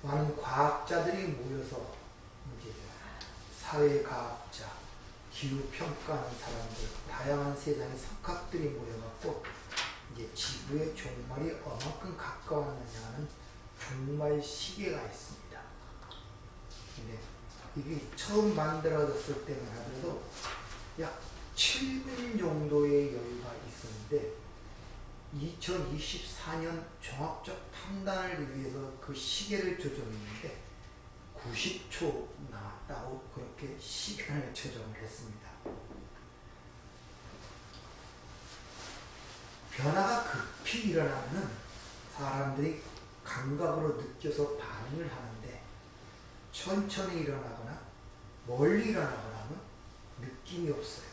많은 과학자들이 모여서 이제 사회과학자, 기후평가하는 사람들, 다양한 세상의 석학들이 모여갖고 이제 지구의 종말이 얼마큼 가까웠느냐는 종말 시계가 있습니다. 근데 이게 처음 만들어졌을 때만 하더라도 약 7분 정도의 여유가 있었는데 2024년 종합적 판단을 위해서 그 시계를 조정했는데 90초 나왔다고 그렇게 시간을 조정을 했습니다. 변화가 급히 일어나면 사람들이 감각으로 느껴서 반응을 하는데 천천히 일어나거나 멀리 일어나거나 하면 느낌이 없어요.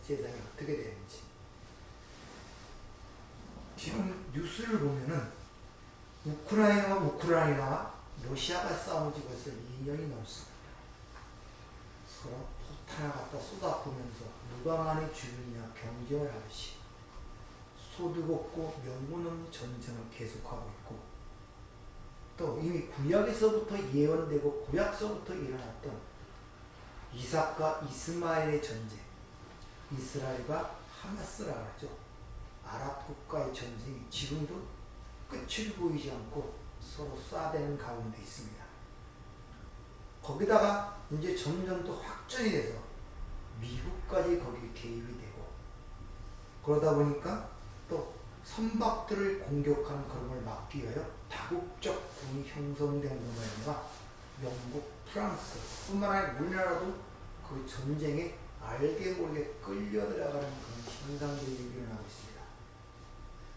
세상이 어떻게 되는지. 지금 뉴스를 보면은 우크라이나와 러시아가 싸운 지 벌써 2년이 넘습니다. 서로 포탄을 갖다 쏟아부으면서 누가 많이 죽느냐 경쟁을 하듯이 소득 없고 명분 없는 전쟁을 계속하고 있고, 또 이미 구약에서부터 예언되고 구약서부터 일어났던 이삭과 이스마엘의 전쟁, 이스라엘과 하마스라고 하죠. 아랍 국가의 전쟁이 지금도 끝을 보이지 않고 서로 쏴대는 가운데 있습니다. 거기다가 이제 점점 더 확전이 돼서 미국까지 거기에 개입이 되고, 그러다 보니까 또 선박들을 공격하는 그런 걸 막기 위하여 다국적 군이 형성된 것만 영국, 프랑스 뿐만 아니라 우리나라도 그 전쟁에 알게 모르게 끌려들어가는 그런 현상들이 일어나고 있습니다.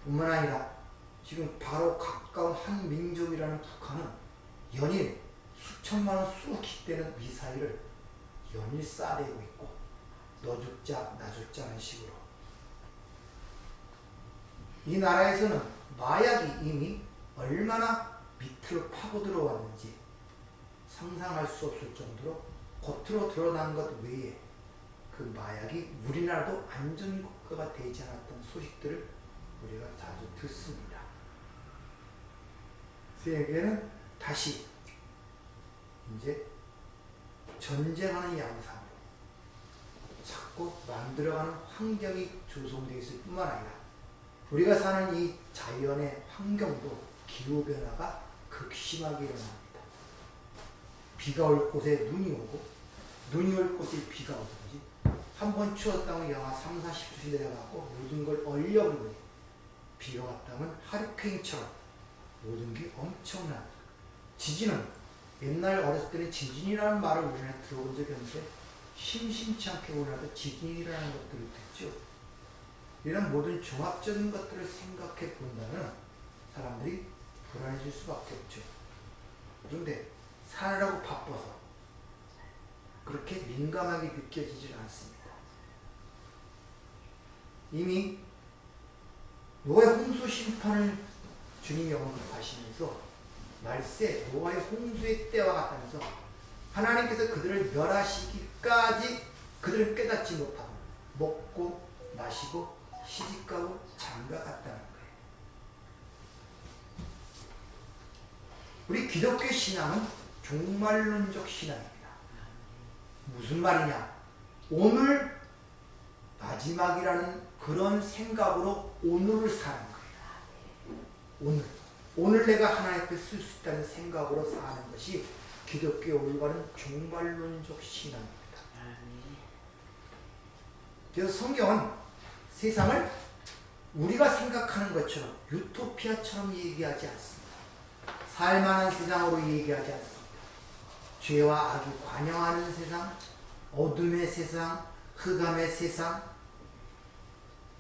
뿐만 아니라 지금 바로 가까운 한 민족이라는 북한은 연일 수천만 원, 수억씩 되는 미사일을 연일 쏴대고 있고, 너 죽자 나 죽자 하는 식으로. 이 나라에서는 마약이 이미 얼마나 밑으로 파고 들어왔는지 상상할 수 없을 정도로 겉으로 드러난 것 외에 그 마약이 우리나라도 안전국가가 되지 않았던 소식들을 우리가 자주 듣습니다. 세계는 다시 이제 전쟁하는 양상으로 자꾸 만들어가는 환경이 조성되어 있을 뿐만 아니라 우리가 사는 이 자연의 환경도 기후변화가 극심하게 일어납니다. 비가 올 곳에 눈이 오고, 눈이 올 곳에 비가 오든지, 한번 추웠다면 영하 3, 40도씩 내려가고 모든 걸 얼려버리고, 비가 왔다면 하리케인처럼 모든 게 엄청난. 지진은 옛날 어렸을 때는 지진이라는 말을 우리나라에 들어본 적이 없는데 심심치 않게 우리나라도 지진이라는 것들을 듣죠. 이런 모든 종합적인 것들을 생각해 본다면 사람들이 불안해질 수밖에 없죠. 그런데 사느라고 바빠서 그렇게 민감하게 느껴지질 않습니다. 이미 노아의 홍수 심판을 주님이 언급하시면서 말세 노아의 홍수의 때와 같다면서 하나님께서 그들을 멸하시기까지 그들을 깨닫지 못하고 먹고 마시고 시집가고 장가갔다는 거예요. 우리 기독교 신앙은 종말론적 신앙입니다. 무슨 말이냐? 오늘 마지막이라는 그런 생각으로 오늘을 사는 거예요. 오늘 내가 하나님 앞에 쓸 수 있다는 생각으로 사는 것이 기독교의 올바른 종말론적 신앙입니다. 그래서 성경은 세상을 우리가 생각하는 것처럼 유토피아처럼 얘기하지 않습니다. 살만한 세상으로 얘기하지 않습니다. 죄와 악이 관영하는 세상, 어둠의 세상, 흑암의 세상,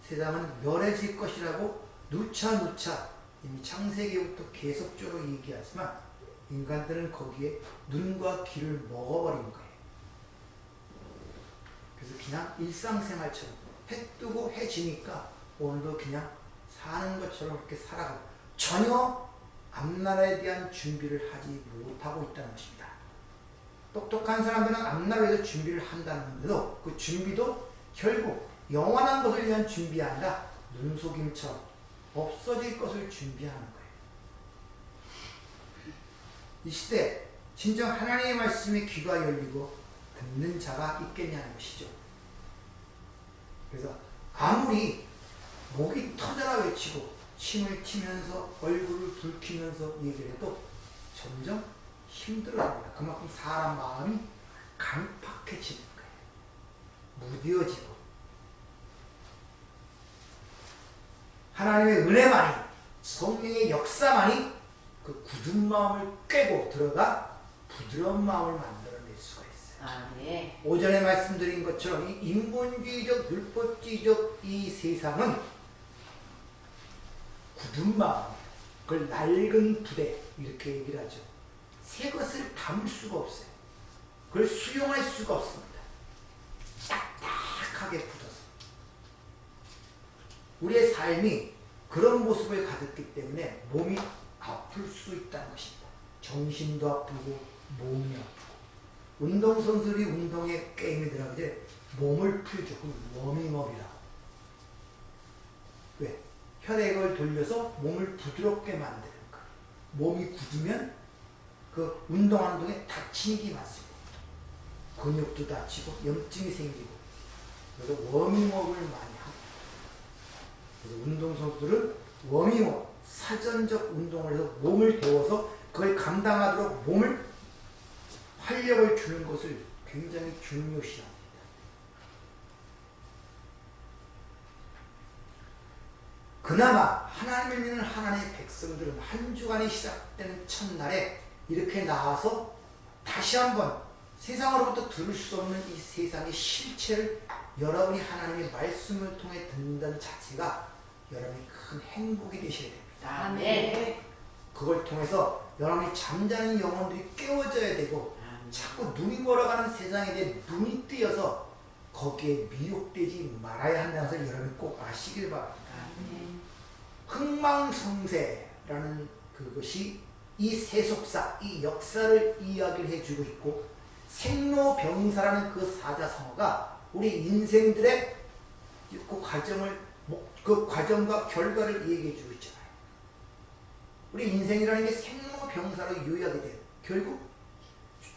세상은 멸해질 것이라고 누차 이미 창세기부터 계속적으로 얘기하지만 인간들은 거기에 눈과 귀를 먹어버린 거예요. 그래서 그냥 일상생활처럼 해 뜨고 해 지니까 오늘도 그냥 사는 것처럼 그렇게 살아가고 전혀 앞나라에 대한 준비를 하지 못하고 있다는 것입니다. 똑똑한 사람들은 앞나라에 대해서 준비를 한다는데도 그 준비도 결국 영원한 것을 위한 준비가 아니라 눈속임처럼 없어질 것을 준비하는 거예요. 이 시대 진정 하나님의 말씀에 귀가 열리고 듣는 자가 있겠냐는 것이죠. 그래서 아무리 목이 터져라 외치고 침을 튀면서 얼굴을 붉히면서 얘기를 해도 점점 힘들어집니다. 그만큼 사람 마음이 강팍해지는 거예요. 무뎌지고 하나님의 은혜만이, 성령의 역사만이 그 굳은 마음을 깨고 들어가 부드러운 마음을 만들어낼 수가 있어요. 아, 네. 오전에 말씀드린 것처럼 이 인본주의적, 율법주의적 이 세상은 굳은 마음, 그걸 낡은 부대 이렇게 얘기를 하죠. 새 것을 담을 수가 없어요. 그걸 수용할 수가 없습니다. 딱딱하게 굳어서. 우리의 삶이 그런 모습을 가졌기 때문에 몸이 아플 수 있다는 것입니다. 정신도 아프고 몸이 아프고. 운동선수들이 운동에 게임에 들어가기 전에 몸을 풀죠. 워밍업이라고. 왜? 혈액을 돌려서 몸을 부드럽게 만드는 거예요. 몸이 굳으면 그 운동하는 동안 다치는 게 많습니다. 근육도 다치고 염증이 생기고. 그래서 워밍업을 많이 하고. 그래서 운동선수들은 워밍업, 사전적 운동을 해서 몸을 데워서 그걸 감당하도록 몸을 활력을 주는 것을 굉장히 중요시합니다. 그나마 하나님을 믿는 하나님의 백성들은 한 주간이 시작되는 첫날에 이렇게 나와서 다시 한번 세상으로부터 들을 수 없는 이 세상의 실체를 여러분이 하나님의 말씀을 통해 듣는다는 자체가 여러분이 큰 행복이 되셔야 됩니다. 아, 네. 그걸 통해서 여러분이 잠자는 영혼들이 깨워져야 되고 자꾸 눈이 멀어가는 세상에 대해 눈이 뜨여서 거기에 미혹되지 말아야 한다는 것을 여러분이 꼭 아시길 바랍니다. 흥망성쇠라는 그것이 이 세속사, 이 역사를 이야기를 해주고 있고 생로병사라는 그 사자성어가 우리 인생들의 그 과정과 결과를 얘기해주고 있잖아요. 우리 인생이라는 게 생로병사로 요약이 돼요. 결국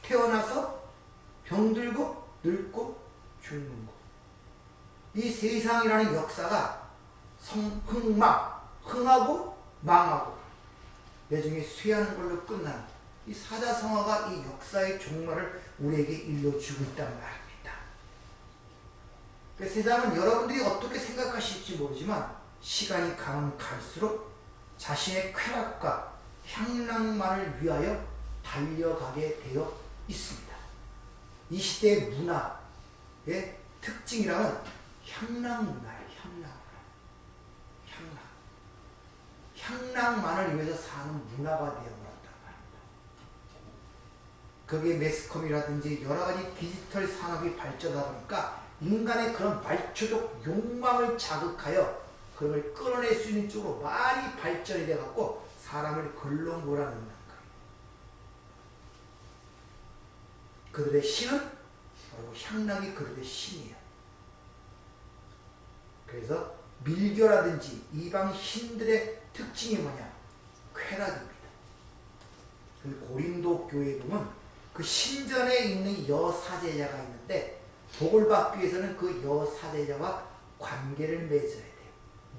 태어나서 병들고 늙고 죽는 것. 이 세상이라는 역사가 흥하고 망하고 나중에 쇠하는 걸로 끝나는 이 사자성어가 이 역사의 종말을 우리에게 일러주고 있단 말입니다. 그 세상은 여러분들이 어떻게 생각하실지 모르지만 시간이 가면 갈수록 자신의 쾌락과 향락만을 위하여 달려가게 되어 있습니다. 이 시대의 문화의 특징이라면 향락 문화예요. 향락만을 위해서 사는 문화가 되어버렸단 말입니다. 거기에 매스컴이라든지 여러가지 디지털 산업이 발전하다 보니까 인간의 그런 말초적 욕망을 자극하여 그런 걸 끌어낼 수 있는 쪽으로 많이 발전이 돼갖고 사람을 걸러 몰아넣는 거예요. 그들의 신은 바로 향락이 그들의 신이에요. 그래서 밀교라든지 이방 신들의 특징이 뭐냐? 쾌락입니다. 그 고린도 교회에 보면 그 신전에 있는 여사제자가 있는데 복을 받기 위해서는 그 여사제자와 관계를 맺어야 돼요.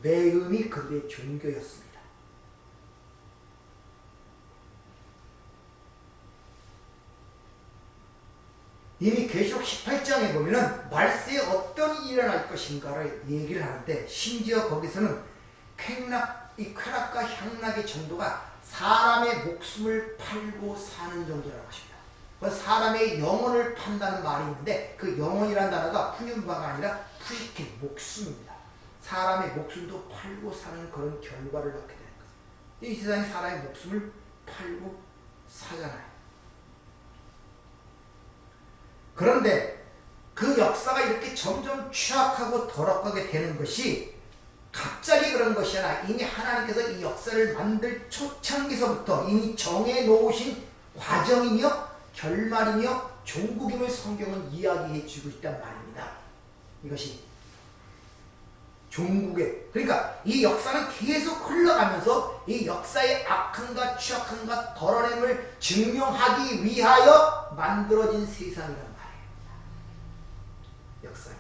매음이 그들의 종교였습니다. 이미 계시록 18장에 보면은 말세에 어떤 일이 일어날 것인가를 얘기를 하는데 심지어 거기서는 이 쾌락과 향락의 정도가 사람의 목숨을 팔고 사는 정도라고 하십니다. 사람의 영혼을 판다는 말이 있는데 그 영혼이라는 단어가 푸념바가 아니라 푸시킨 목숨입니다. 사람의 목숨도 팔고 사는 그런 결과를 낳게 되는 거죠. 이 세상에 사람의 목숨을 팔고 사잖아요. 그런데 그 역사가 이렇게 점점 추악하고 더럽게 되는 것이 갑자기 그런 것이 아니라 이미 하나님께서 이 역사를 만들 초창기서부터 이미 정해놓으신 과정이며 결말이며 종국임을 성경은 이야기해 주고 있단 말입니다. 이것이 종국에, 그러니까 이 역사는 계속 흘러가면서 이 역사의 악함과 취약함과 덜어냄을 증명하기 위하여 만들어진 세상이란 말이에요. 역사는.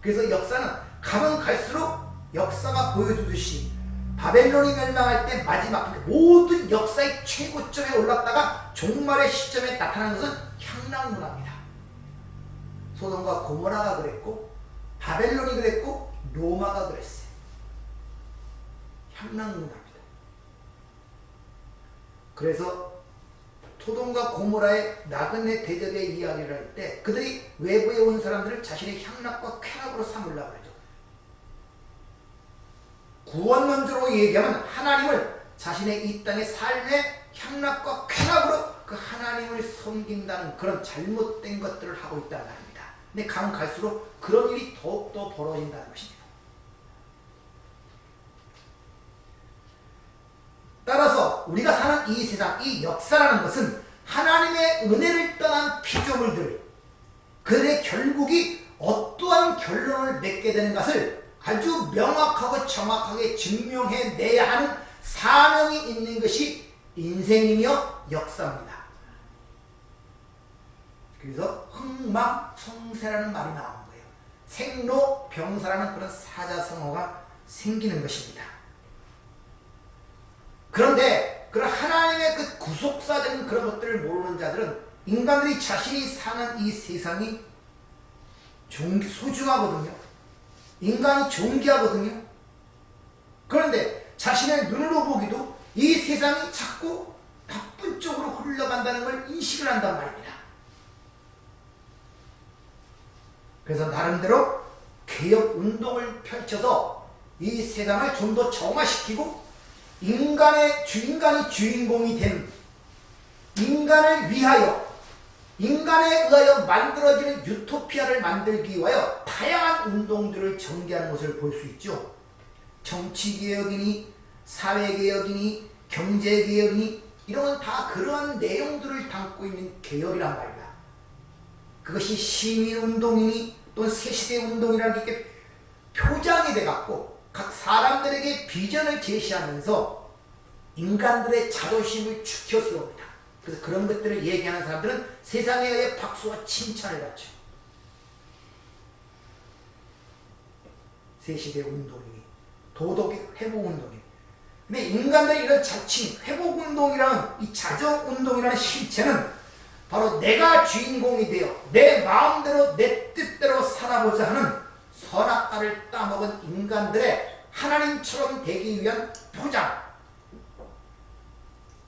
그래서 역사는 가면 갈수록 역사가 보여주듯이 바벨론이 멸망할 때 마지막 모든 역사의 최고점에 올랐다가 종말의 시점에 나타나는 것은 향락문화입니다. 소돔과 고모라가 그랬고 바벨론이 그랬고 로마가 그랬어요. 향락문화입니다. 그래서 소돔과 고모라의 나그네 대적의 이야기를 할 때 그들이 외부에 온 사람들을 자신의 향락과 쾌락으로 삼으려고 그러죠. 구원론적으로 얘기하면 하나님을 자신의 이 땅의 삶의 향락과 쾌락으로 그 하나님을 섬긴다는 그런 잘못된 것들을 하고 있다는 말입니다. 근데 가면 갈수록 그런 일이 더욱더 벌어진다는 것입니다. 따라서 우리가 사는 이 세상, 이 역사라는 것은 하나님의 은혜를 떠난 피조물들, 그들의 결국이 어떠한 결론을 맺게 되는 것을 아주 명확하고 정확하게 증명해내야 하는 사명이 있는 것이 인생이며 역사입니다. 그래서 흥망성쇠라는 말이 나온 거예요. 생로병사라는 그런 사자성어가 생기는 것입니다. 그런데 그런 하나님의 그 구속사적인 그런 것들을 모르는 자들은 인간들이 자신이 사는 이 세상이 소중하거든요. 인간이 존귀하거든요. 그런데 자신의 눈으로 보기도 이 세상이 자꾸 나쁜 쪽으로 흘러간다는 걸 인식을 한단 말입니다. 그래서 나름대로 개혁운동을 펼쳐서 이 세상을 좀 더 정화시키고 인간이 주인공이 된 인간을 위하여 인간에 의하여 만들어지는 유토피아를 만들기 위하여 다양한 운동들을 전개하는 것을 볼 수 있죠. 정치개혁이니 사회개혁이니 경제개혁이니 이런 건 다 그러한 내용들을 담고 있는 개혁이란 말이다. 그것이 시민운동이니 또는 새시대운동이라는 게 표장이 돼갖고 각 사람들에게 비전을 제시하면서 인간들의 자존심을 축혀세웁니다. 그래서 그런 것들을 얘기하는 사람들은 세상에 의해 박수와 칭찬을 받죠. 새시대 운동이니 도덕의 회복운동이니. 근데 인간들의 이런 자칭 회복운동이라는 이 자정운동이라는 실체는 바로 내가 주인공이 되어 내 마음대로 내 뜻대로 살아보자 하는 선악과를 따먹은 인간들의 하나님처럼 되기 위한 포장,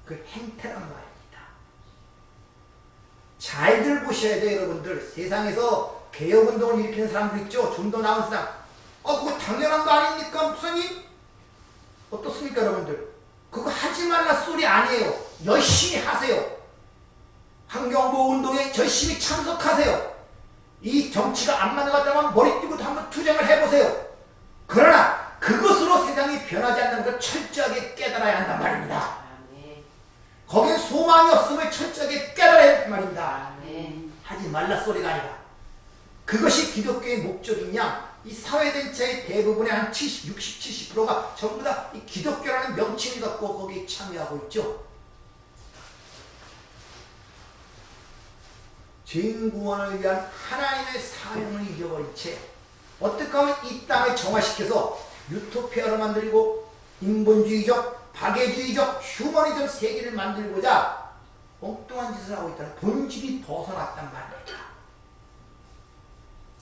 그 행태란 말입니다. 잘들 보셔야 돼요, 여러분들. 세상에서 개혁운동을 일으키는 사람들 있죠. 좀 더 나은 세상. 그거 당연한 거 아닙니까, 목사님? 어떻습니까, 여러분들? 그거 하지 말라 소리 아니에요. 열심히 하세요. 환경보호운동에 열심히 참석하세요. 이 정치가 안 맞는 것 같다면 머리 띄고 한번 투쟁을 해보세요. 그러나 그것으로 세상이 변하지 않는 것을 철저하게 깨달아야 한단 말입니다. 거기에 소망이 없음을 철저하게 깨달아야 한단 말입니다. 하지 말라 소리가 아니라 그것이 기독교의 목적이냐. 이 사회단체의 대부분의 한 60, 70%가 전부 다 이 기독교라는 명칭을 갖고 거기에 참여하고 있죠. 죄인 구원을 위한 하나님의 사명을 잊어버린 채 어떻게 하면 이 땅을 정화시켜서 유토피아로 만들고 인본주의적, 박애주의적, 휴머니즘 세계를 만들고자 엉뚱한 짓을 하고 있다는 본질이 벗어났단 말입니다.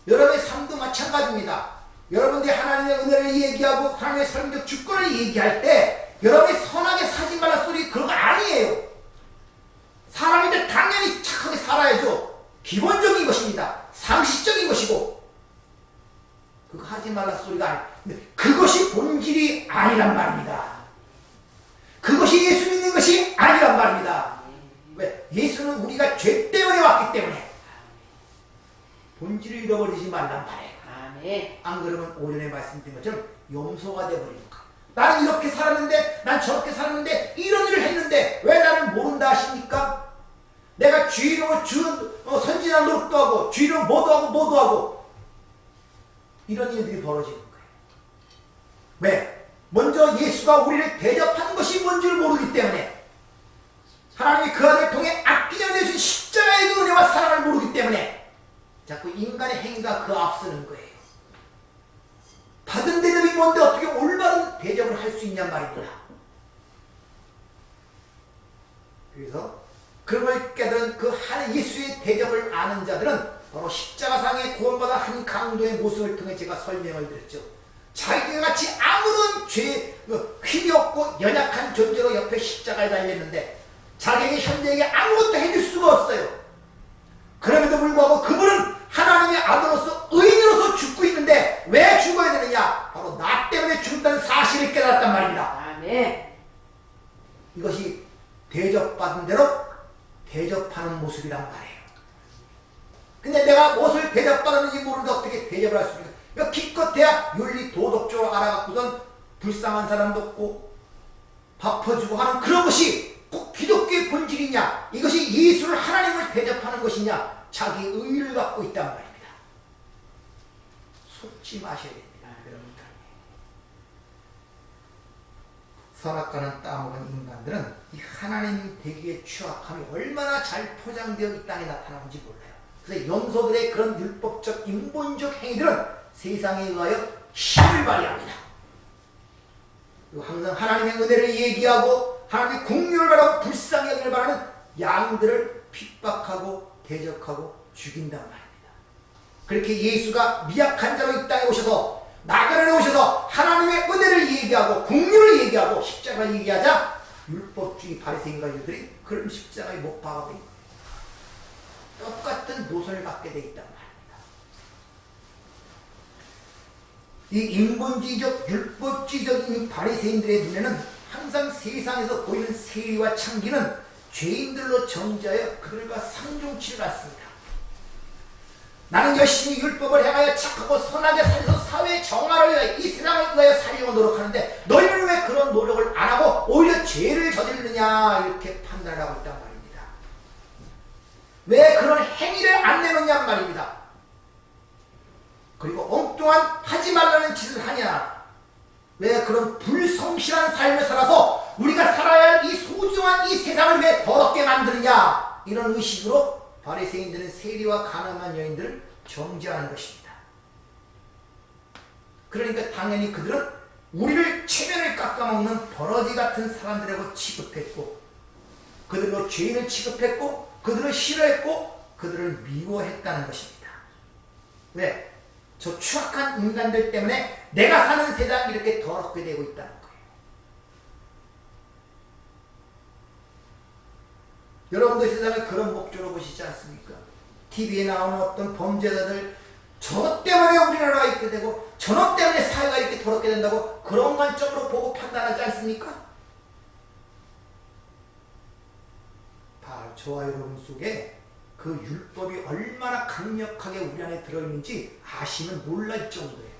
여러분의 삶도 마찬가지입니다. 여러분들이 하나님의 은혜를 얘기하고 하나님의 설명적 주권을 얘기할 때 여러분이 선하게 사지 말라 소리 그런 거 아니에요. 사람인데 당연히 착하게 살아야죠. 기본적인 것입니다. 상식적인 것이고 그거 하지 말라 소리가 아니에요. 근데 그것이 본질이 아니란 말입니다. 그것이 예수 믿는 것이 아니란 말입니다. 왜? 예수는 우리가 죄 때문에 왔기 때문에 본질을 잃어버리지 말란 말이에요. 안 그러면 오전에 말씀드린 것처럼 염소가 되어버리는 거예요. 나는 이렇게 살았는데 난 저렇게 살았는데 이런 일을 했는데 왜 나를 모른다 하십니까? 내가 주의로 선진한 노력도 하고 주의로 뭐도 하고 이런 일들이 벌어지는 거예요. 왜? 먼저 예수가 우리를 대접하는 것이 뭔지를 모르기 때문에, 하나님이 그 아들을 통해 아끼려 내준 십자가의 그 은혜와 사랑을 모르기 때문에 자꾸 인간의 행위가 그 앞서는 거예요. 받은 대접이 뭔데 어떻게 올바른 대접을 할 수 있냔 말입니다. 그래서 그런 걸 깨달은 그 한 예수의 대접을 아는 자들은 바로 십자가상의 구원받아 한 강도의 모습을 통해 제가 설명을 드렸죠. 자기가 같이 아무런 죄, 흠이 없고 연약한 존재로 옆에 십자가에 달렸는데 자기에게 현재에게 아무것도 해줄 수가 없어요. 그럼에도 불구하고 그분은 하나님의 아들로서 의인으로서 죽고 있는데 왜 죽어야 되느냐? 바로 나 때문에 죽는다는 사실을 깨달았단 말입니다. 아멘. 이것이 대접받은 대로 대접하는 모습이란 말이에요. 근데 내가 무엇을 대접받았는지 모르는데 어떻게 대접을 할 수 있습니까? 그러니까 기껏해야 윤리 도덕적으로 알아갖고선 불쌍한 사람도 없고 밥 퍼주고 하는 그런 것이 꼭 기독교의 본질이냐? 이것이 예수를 하나님을 대접하는 것이냐? 자기 의의를 갖고 있단 말입니다. 속지 마셔야 됩니다, 여러분들. 선악과는 따먹은 인간들은 이 하나님 되기에 추악함이 얼마나 잘 포장되어 이 땅에 나타나는지 몰라요. 그래서 영소들의 그런 율법적 인본적 행위들은 세상에 의하여 힘을 발휘합니다. 항상 하나님의 은혜를 얘기하고 하나님의 공유를 바라고 불쌍히 여기를 바라는 양들을 핍박하고 대적하고 죽인단 말입니다. 그렇게 예수가 미약한 자로 이 땅에 오셔서 나그네에 오셔서 하나님의 은혜를 얘기하고 공유를 얘기하고 십자가를 얘기하자 율법주의 바리새인과 유들이 그런 십자가에 못 박아버린 거예요. 똑같은 노선을 갖게 돼 있단 말입니다. 이 인본주의적 율법주의적인 바리새인들의 눈에는 항상 세상에서 보이는 세리와 창기는 죄인들로 정죄하여 그들과 상종치를 않습니다. 나는 열심히 율법을 행하여 착하고 선하게 살아서 사회의 정화를 위하여 이 세상을 위하여 살려고 노력하는데 너희는 왜 그런 노력을 안 하고 오히려 죄를 저지르느냐 이렇게 판단을 하고 있단 말입니다. 왜 그런 행위를 안 내놓냐 말입니다. 그리고 엉뚱한 하지 말라는 짓을 하냐? 왜 그런 불성실한 삶을 살아서 우리가 살아야 할 이 소중한 이 세상을 왜 더럽게 만드느냐? 이런 의식으로 바리새인들은 세리와 가늠한 여인들을 정죄하는 것입니다. 그러니까 당연히 그들은 우리를 체면을 깎아먹는 버러지 같은 사람들이라고 취급했고 그들로 죄인을 취급했고 그들을 싫어했고 그들을 미워했다는 것입니다. 왜? 저 추악한 인간들 때문에 내가 사는 세상이 이렇게 더럽게 되고 있다는 거예요. 여러분들 세상을 그런 목적으로 보시지 않습니까? TV에 나오는 어떤 범죄자들 저 때문에 우리나라가 이렇게 되고 저놈 때문에 사회가 이렇게 더럽게 된다고 그런 관점으로 보고 판단하지 않습니까? 바로 저와 여러분 속에 그 율법이 얼마나 강력하게 우리 안에 들어있는지 아시면 놀랄 정도예요.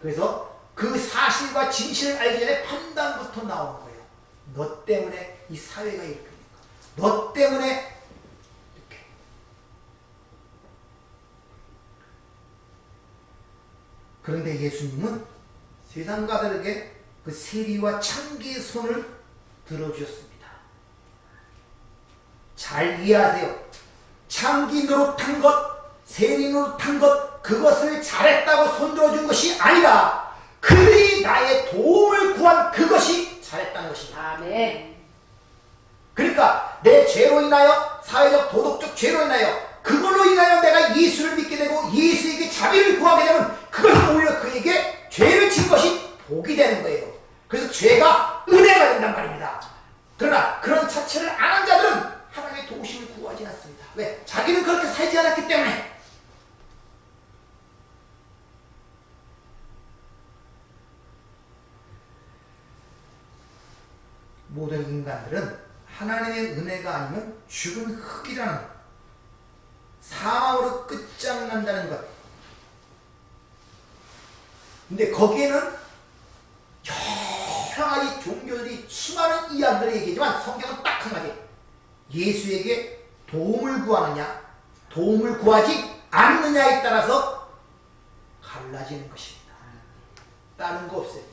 그래서 그 사실과 진실을 알기 전에 판단부터 나오는 거예요. 너 때문에 이 사회가 이렇게 되니까. 너 때문에 이렇게. 그런데 예수님은 세상과 다르게 그 세리와 창기의 손을 들어주셨습니다. 잘 이해하세요. 창기 노릇한 것, 세리 노릇한 것, 그것을 잘했다고 손들어준 것이 아니라 그들이 나의 도움을 구한 그것이 잘했다는 것입니다. 아멘. 그러니까 내 죄로 인하여 사회적 도덕적 죄로 인하여 그걸로 인하여 내가 예수를 믿게 되고 예수에게 자비를 구하게 되면 그것은 오히려 그에게 죄를 진 것이 복이 되는 거예요. 그래서 죄가 은혜가 된단 말입니다. 그러나 그런 자체를 안 한 자들은 하나님의 도우심을 구하지 않습니다. 왜? 자기는 그렇게 살지 않았기 때문에. 모든 인간들은 하나님의 은혜가 아니면 죽은 흙이라는 사망으로 끝장난다는 것. 근데 거기에는 여러 가지 종교들이 수많은 이야기를 얘기하지만 성경은 딱 한 가지. 예수에게 도움을 구하느냐 도움을 구하지 않느냐에 따라서 갈라지는 것입니다. 다른 거 없어요.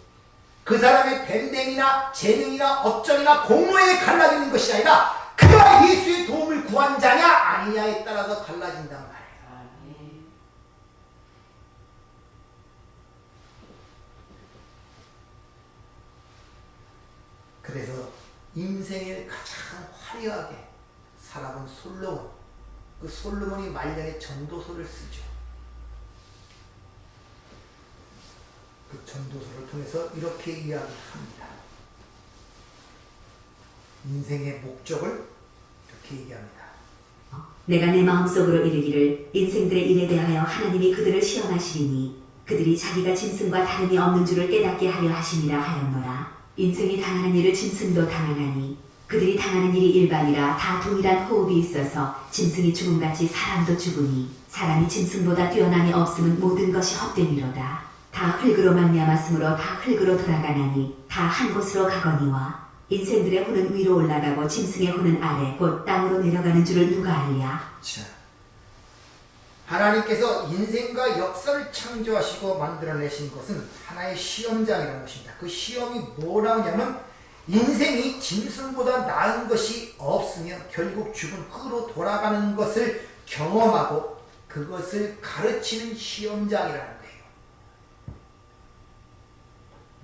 그 사람의 밴댕이나 재능이나 업적이나 공로에 갈라지는 것이 아니라 그가 예수의 도움을 구한 자냐 아니냐에 따라서 갈라진단 말이에요. 그래서 인생을 가장 화려하게 살아본 솔로몬, 그 솔로몬이 말년에 전도서를 쓰죠. 그 전도서를 통해서 이렇게 이야기합니다. 인생의 목적을 이렇게 얘기합니다. 내가 내 마음속으로 이르기를 인생들의 일에 대하여 하나님이 그들을 시험하시리니 그들이 자기가 짐승과 다름이 없는 줄을 깨닫게 하려 하심이라 하였노라. 인생이 당하는 일을 짐승도 당하나니 그들이 당하는 일이 일반이라 다 동일한 호흡이 있어서 짐승이 죽음같이 사람도 죽으니 사람이 짐승보다 뛰어남이 없음은 모든 것이 헛됨이로다. 다 흙으로 말미암았으므로 다 흙으로 돌아가나니 다 한 곳으로 가거니와 인생들의 혼은 위로 올라가고 짐승의 혼은 아래 곧 땅으로 내려가는 줄을 누가 알랴. 자, 하나님께서 인생과 역사를 창조하시고 만들어내신 것은 하나의 시험장이라는 것입니다. 그 시험이 뭐라고 하냐면 인생이 짐승보다 나은 것이 없으며 결국 죽은 흙으로 돌아가는 것을 경험하고 그것을 가르치는 시험장이라는 거예요.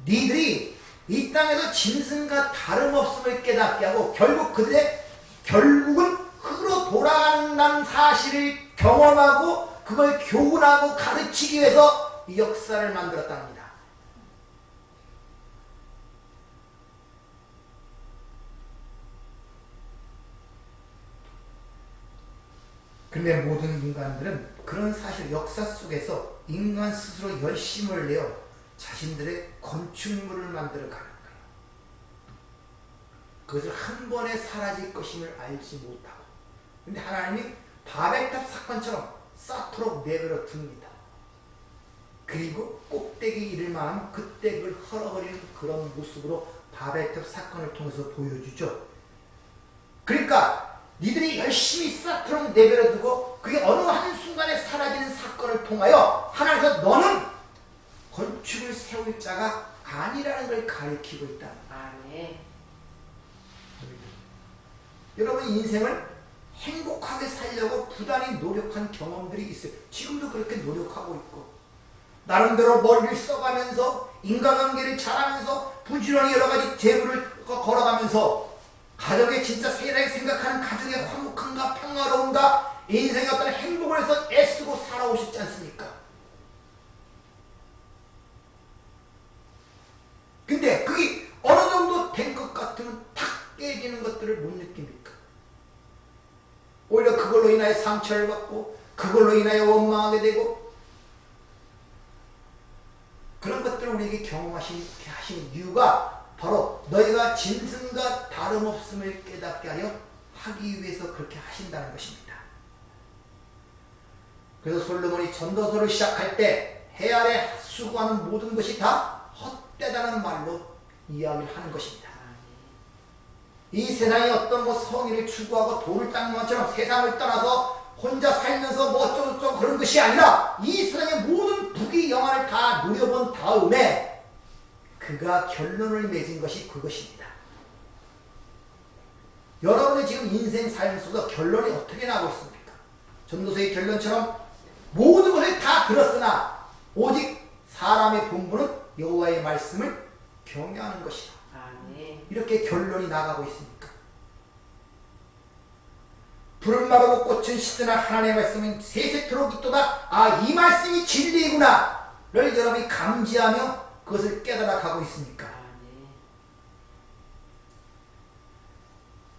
니들이 이 땅에서 짐승과 다름없음을 깨닫게 하고 결국은 흙으로 돌아간다는 사실을 경험하고 그걸 교훈하고 가르치기 위해서 이 역사를 만들었답니다. 근데 모든 인간들은 그런 사실, 역사 속에서 인간 스스로 열심을 내어 자신들의 건축물을 만들어 가는 거예요. 그것을 한 번에 사라질 것임을 알지 못하고. 근데 하나님이 바벨탑 사건처럼 쌓도록 내버려 둡니다. 그리고 꼭대기 이를 만하면 그때 그걸 헐어버리는 그런 모습으로 바벨탑 사건을 통해서 보여주죠. 그러니까 니들이 열심히 쌓도록 내버려 두고 그게 어느 한순간에 사라지는 사건을 통하여 하나님께서 너는 건축을 세울 자가 아니라는 걸 가리키고 있다. 아멘. 여러분 인생을 행복하게 살려고 부단히 노력한 경험들이 있어요. 지금도 그렇게 노력하고 있고 나름대로 머리를 써가면서 인간관계를 잘하면서 부지런히 여러가지 재물을 걸어가면서 가족의 진짜 세밀하게 생각하는 가족의 화목함과 평화로움과 인생의 어떤 행복을 위해서 애쓰고 살아오셨지 않습니까? 근데 그게 어느 정도 된 것 같으면 탁 깨지는 것들을 못 느낍니까? 오히려 그걸로 인하여 상처를 받고 그걸로 인하여 원망하게 되고 그런 것들을 우리에게 경험하시게 하신 이유가 바로 너희가 짐승과 다름없음을 깨닫게 하려 하기 위해서 그렇게 하신다는 것입니다. 그래서 솔로몬이 전도서를 시작할 때 해 아래 수고하는 모든 것이 다 헛되다는 말로 이야기를 하는 것입니다. 이 세상에 어떤 성의를 추구하고 돈을 닦는 것처럼 세상을 떠나서 혼자 살면서 뭐 어쩌고저쩌고 그런 것이 아니라 이 세상의 모든 부귀 영화를 다 누려본 다음에 그가 결론을 맺은 것이 그것입니다. 여러분의 지금 인생 삶 속에서 결론이 어떻게 나오고 있습니까? 전도서의 결론처럼 모든 것을 다 들었으나 오직 사람의 본분은 여호와의 말씀을 경외하는 것이다. 아멘. 이렇게 결론이 나가고 있습니까? 푸른 마르고 꽃은 시드나 하나님의 말씀은 세세토록 있도다. 아, 이 말씀이 진리구나 를 여러분이 감지하며 그것을 깨달아 가고 있습니까? 아멘.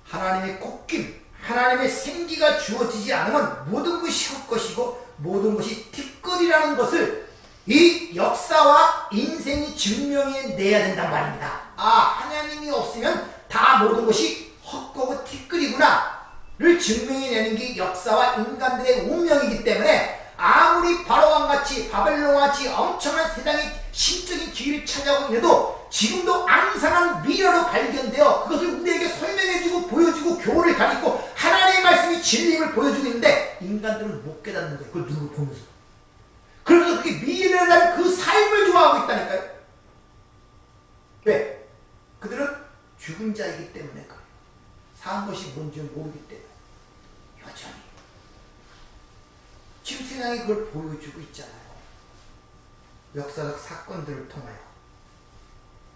하나님의 콧김, 하나님의 생기가 주어지지 않으면 모든 것이 헛것이고 모든 것이 티끌이라는 것을 이 역사와 인생이 증명해 내야 된단 말입니다. 아, 하나님이 없으면 다 모든 것이 헛거고 티끌이구나 를 증명해내는 게 역사와 인간들의 운명이기 때문에 아무리 바로왕같이 바벨론같이 엄청난 세상의 신적인 기회를 차지하고 있어도 지금도 앙상한 미래로 발견되어 그것을 우리에게 설명해주고 보여주고 교훈을 가리고 하나님의 말씀이 진리임을 보여주고 있는데 인간들은 못 깨닫는 거예요. 그걸 누구 보면서. 그러면서 그게 미래라는 그 삶을 좋아하고 있다니까요. 왜? 그들은 죽은 자이기 때문에 그래요. 산 것이 뭔지 모르기 때문에. 여전히. 지금 세상이 그걸 보여주고 있잖아요. 역사적 사건들을 통하여.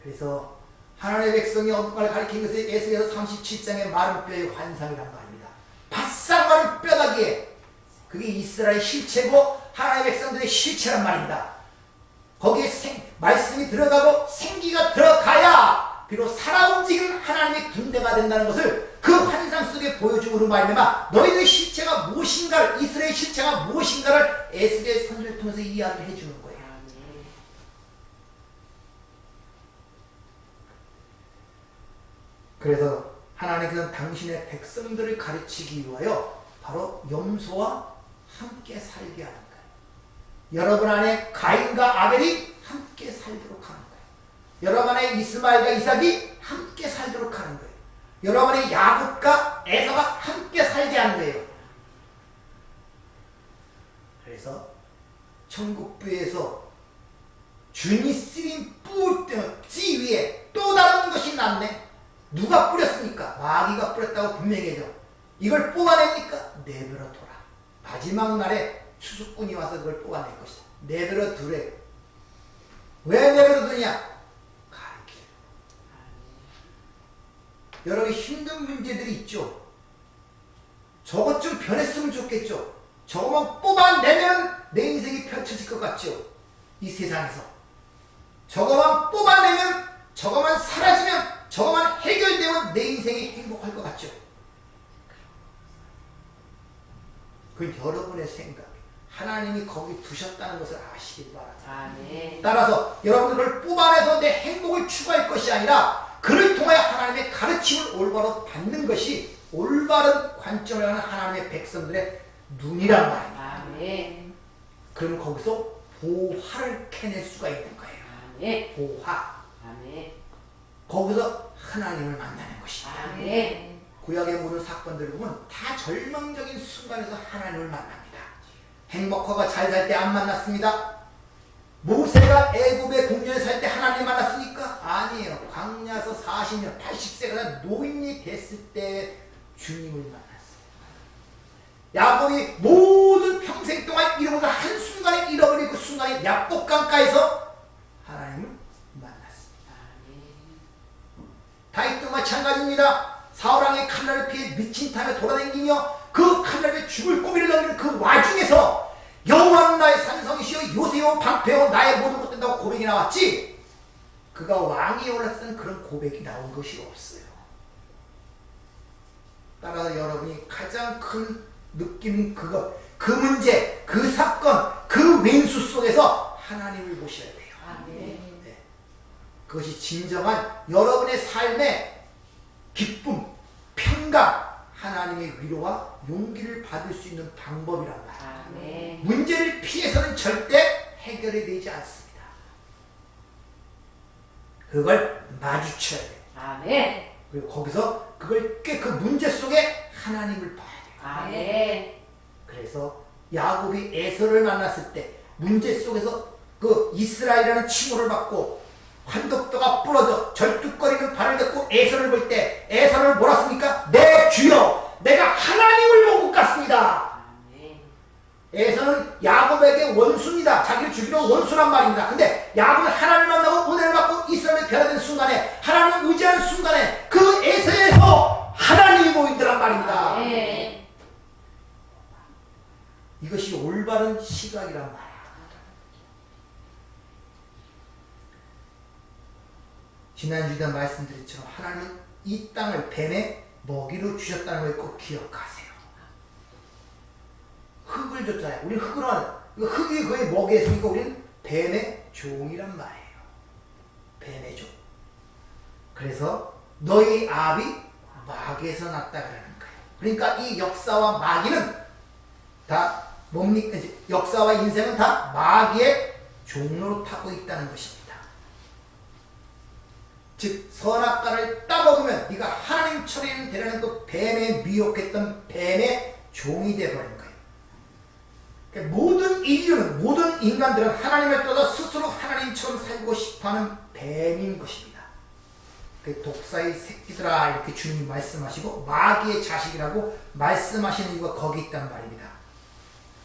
그래서 하나님의 백성이 어둠을 가리킨 것이 에스겔서 37장의 마른 뼈의 환상이란 말입니다. 바싹 마른 뼈다귀에 그게 이스라엘 실체고 하나님의 백성들의 실체란 말입니다. 거기에 말씀이 들어가고 생기가 들어가야 비록 살아 움직이는 하나님의 군대가 된다는 것을 그 환상 속에 보여줌으로 말미암아 너희들의 실체가 무엇인가를, 이스라엘의 실체가 무엇인가를 에스겔 선지를 통해서 이야기를 해주는 거예요. 그래서 하나님께서는 당신의 백성들을 가르치기 위하여 바로 염소와 함께 살게 하는 거예요. 여러분 안에 가인과 아벨이 함께 살도록 하는 거예요. 여러분 안에 이스마엘과 이삭이 함께 살도록 하는 거예요. 여러분 안에 야곱과 에서가 함께 살게 하는 거예요. 그래서 천국부에서 주님이 쓰린 뿌띠 위에 또 다른 것이 났네. 누가 뿌렸습니까? 마귀가 뿌렸다고 분명해져. 이걸 뽑아냅니까? 내버려 둬라. 마지막 날에 추수꾼이 와서 그걸 뽑아낼 것이다. 내버려 두래. 왜 내버려 두냐? 가르쳐. 여러분 힘든 문제들이 있죠. 저것 좀 변했으면 좋겠죠. 저것만 뽑아내면 내 인생이 펼쳐질 것 같죠. 이 세상에서. 저것만 뽑아내면, 저것만 사라지면, 저것만 해결되면 내 인생이 행복할 것 같죠. 그 여러분의 생각, 하나님이 거기 두셨다는 것을 아시길 바랍니다. 따라서 여러분들을 뽑아내서 내 행복을 추구할 것이 아니라 그를 통하여 하나님의 가르침을 올바로 받는 것이 올바른 관점을 하는 하나님의 백성들의 눈이란 말입니다. 그럼 거기서 보화를 캐낼 수가 있는 거예요. 보화. 거기서 하나님을 만나는 것입니다. 구약의 모든 사건들을 보면 다 절망적인 순간에서 하나님을 만납니다. 행복하고 잘 살 때 안 만났습니다. 모세가 애굽의 궁전에 살 때 하나님 만났습니까? 아니에요. 광야에서 40년, 80세가 노인이 됐을 때 주님을 만났어요. 야곱이 모든 평생 동안 잃어버린 한순간에 잃어버린 그 순간에 야복 강가에서 하나님을 만났습니다. 다윗도 마찬가지입니다. 사울왕의 칼날을 피해 미친 탐에 돌아다니며 그 칼날에 죽을 고비를 넘기는 그 와중에서 여호와는 나의 산성이시여 요새요 방패요 나의 모든 것 된다고 고백이 나왔지, 그가 왕위에 올랐을 땐 그런 고백이 나온 것이 없어요. 따라서 여러분이 가장 큰 느끼는 그것, 그 문제, 그 사건, 그 왼수 속에서 하나님을 보셔야 돼요. 네. 그것이 진정한 여러분의 삶의 기쁨, 평강, 하나님의 위로와 용기를 받을 수 있는 방법이란 말이에요. 문제를 피해서는 절대 해결이 되지 않습니다. 그걸 마주쳐야 돼요. 그리고 거기서 그걸 그 문제 속에 하나님을 봐야 돼요. 그래서 야곱이 에서를 만났을 때 문제 속에서 그 이스라엘이라는 칭호를 받고 환덕도가 부러져 절뚝거리는 발을 딛고 에서를 볼 때 에서를 뭐라 씁니까? 내 주여, 내가 하나님을 본 것 같습니다. 에서는 야곱에게 원수입니다. 자기를 죽이러 원수란 말입니다. 근데 야곱은 하나님을 만나고 은혜를 받고 이스라엘의 변화된 순간에, 하나님을 의지하는 순간에 그 에서에서 하나님이 보이더란 말입니다. 이것이 올바른 시각이란 말이에요. 지난주에 말씀드렸처럼 하나님은 이 땅을 뱀의 먹이로 주셨다는 걸 꼭 기억하세요. 흙을 줬잖아요. 우리는 흙으로 하는, 흙이 그의 먹이였으니까 우리는 뱀의 종이란 말이에요. 뱀의 종. 그래서 너희 아비 마귀에서 났다 그러는 거예요. 그러니까 이 역사와 마귀는 다 뭡니까? 역사와 인생은 다 마귀의 종로로 타고 있다는 것입니다. 즉 선악과를 따먹으면 네가 하나님처럼 되려는 그 뱀에 미혹했던 뱀의 종이 되어버린 거예요. 그러니까 모든 인류는, 모든 인간들은 하나님을 떠나 스스로 하나님처럼 살고 싶어하는 뱀인 것입니다. 그 독사의 새끼들아 이렇게 주님이 말씀하시고 마귀의 자식이라고 말씀하시는 이유가 거기 있단 말입니다.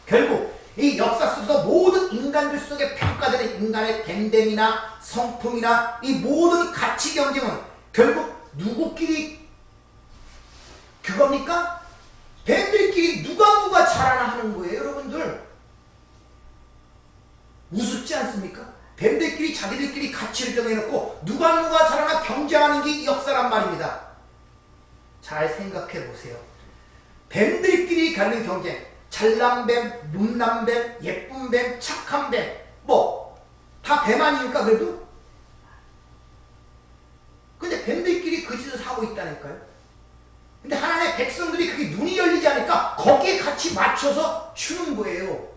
결국 이 역사 속에서 모든 인간들 속에 평가되는 인간의 됨됨이나 성품이나 이 모든 가치 경쟁은 결국 누구끼리 그겁니까? 뱀들끼리 누가 잘하나 하는 거예요, 여러분들. 우습지 않습니까? 뱀들끼리 자기들끼리 가치를 정해놓고 누가 잘하나 경쟁하는 게 이 역사란 말입니다. 잘 생각해 보세요. 뱀들끼리 갖는 경쟁, 잘난 뱀, 못난 뱀, 예쁜 뱀, 착한 뱀, 뭐 다 뱀 아닙니까 그래도? 근데 뱀들끼리 그 짓을 하고 있다니까요. 근데 하나님의 백성들이 그게 눈이 열리지 않으니까 거기에 같이 맞춰서 추는 거예요.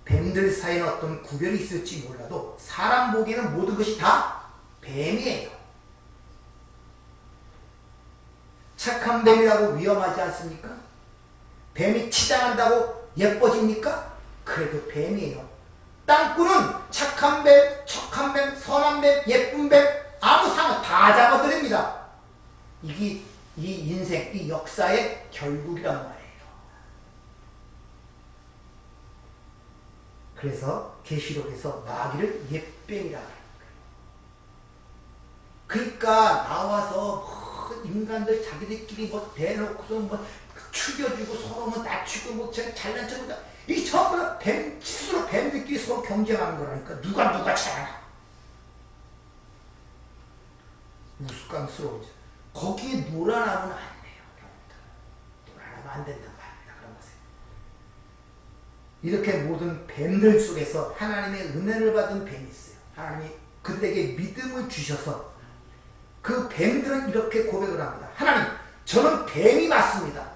뱀들 사이에는 어떤 구별이 있을지 몰라도 사람 보기에는 모든 것이 다 뱀이에요. 착한 뱀이라고 위험하지 않습니까? 뱀이 치장한다고 예뻐집니까? 그래도 뱀이에요. 땅꾼은 착한 뱀, 척한 뱀, 선한 뱀, 예쁜 뱀 아무 상관 다 잡아들입니다. 이게 이 인생, 이 역사의 결국이란 말이에요. 그래서 계시록에서 마귀를 옛뱀이라고 해요. 그러니까 나와서 인간들 자기들끼리 뭐 대놓고서 뭐 죽여주고 서로 뭐 낮추고 뭐 잘난 척하다 이 전부 다 뱀, 스스로 뱀들끼리 서로 경쟁하는 거라니까. 누가 잘하나. 우스꽝스러워져. 거기에 놀아나면 안 돼요. 놀아나면 안 된단 말입니다. 그런 것에. 이렇게 모든 뱀들 속에서 하나님의 은혜를 받은 뱀이 있어요. 하나님이 그들에게 믿음을 주셔서 그 뱀들은 이렇게 고백을 합니다. 하나님, 저는 뱀이 맞습니다.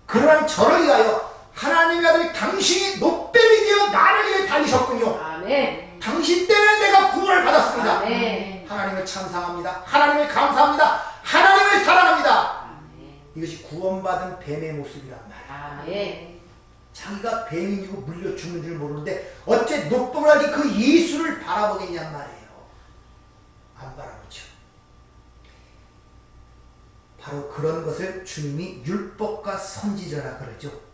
그러나 저를 위하여 하나님의 아들 당신이 노뱀이 되어 나를 위해 달리셨군요. 아멘. 당신 때문에 내가 구원을 받았습니다. 아멘. 하나님을 찬양합니다. 하나님을 감사합니다. 하나님을 사랑합니다. 아멘. 이것이 구원받은 뱀의 모습이란 말이에요. 아멘. 자기가 뱀이고 물려 죽는 줄 모르는데 어째 노뱀을 하지 그 예수를 바라보겠냔 말이에요. 안 바라보죠. 바로 그런 것을 주님이 율법과 선지자라 그러죠.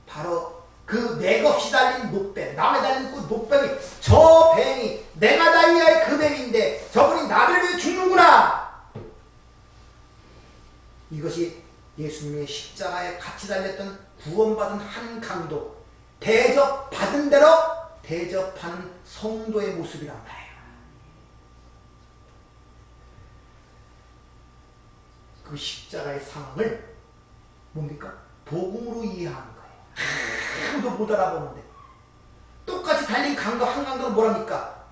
바로 그 맥없이 달린 노뱀, 남에 달린 그 노뱀이, 저 뱀이 내가 달려야 할 그 뱀인데 저분이 나를 위해 죽는구나. 이것이 예수님의 십자가에 같이 달렸던 구원받은 한 강도, 대접받은 대로 대접하는 성도의 모습이란 말이에요. 그 십자가의 상황을 뭡니까? 복음으로 이해하는 거예요. 아무도 못 알아보는데 똑같이 달린 강도 한 강도는 뭐랍니까?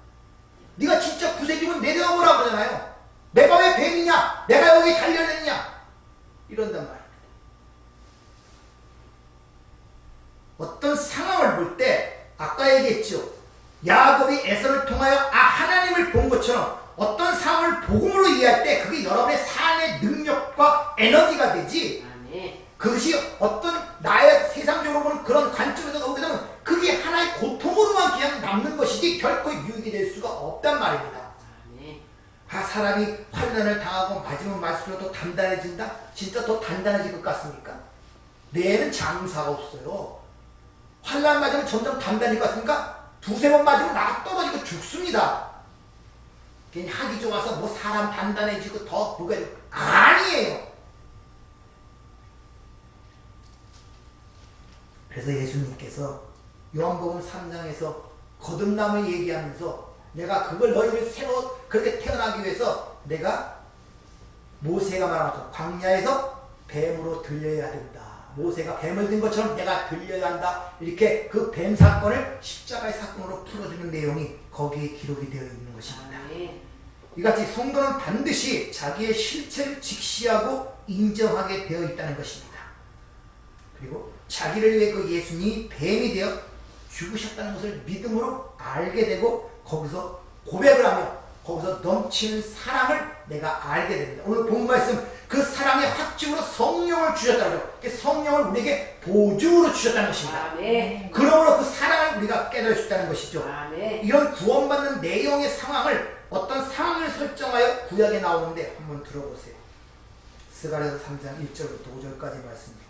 네가 진짜 구세주면 내려오라고 그러잖아요. 내가 왜 뱀이냐? 내가 여기 달려있느냐? 이런단 말입니다. 어떤 상황을 볼 때 아까 얘기했죠. 야곱이 에서를 통하여 하나님을 본 것처럼 어떤 상황을 복음으로 이해할 때 그게 여러분의 삶의 능력과 에너지가 되지. 아멘. 그것이 어떤 나의 세상적으로 보는 그런 관점에서 보게 되면 그게 하나의 고통으로만 그냥 남는 것이지 결코 유익이 될 수가 없단 말입니다. 아멘. 사람이 환난을 당하고 맞으면 맞을수록 더 단단해진다? 진짜 더 단단해질 것 같습니까? 뇌에는 장사가 없어요. 환난 맞으면 점점 단단해질 것 같습니까? 두세 번 맞으면 나가 떨어지고 죽습니다. 괜히 하기 좋아서 뭐 사람 단단해지고 더 뭐가 아니에요. 그래서 예수님께서 요한복음 3장에서 거듭남을 얘기하면서 내가 그걸 너희를 새로 그렇게 태어나기 위해서 내가 모세가 말한 것처럼 광야에서 뱀으로 들려야 된다. 모세가 뱀을 든 것처럼 내가 들려야 한다. 이렇게 그 뱀 사건을 십자가의 사건으로 풀어주는 내용이 거기에 기록이 되어 있는 것입니다. 아멘. 이같이 성도는 반드시 자기의 실체를 직시하고 인정하게 되어 있다는 것입니다. 그리고 자기를 위해 그 예수님이 뱀이 되어 죽으셨다는 것을 믿음으로 알게 되고 거기서 고백을 하며 거기서 넘치는 사랑을 내가 알게 됩니다. 오늘 본 말씀 그 사랑의 확증으로 성령을 주셨다는 거죠. 성령을 우리에게 보증으로 주셨다는 것입니다. 아멘. 그러므로 그 사랑을 우리가 깨달을 수 있다는 것이죠. 아멘. 이런 구원받는 내용의 상황을 어떤 상황을 설정하여 구약에 나오는데 한번 들어보세요. 스가랴서 3장 1절부터 5절까지 말씀입니다.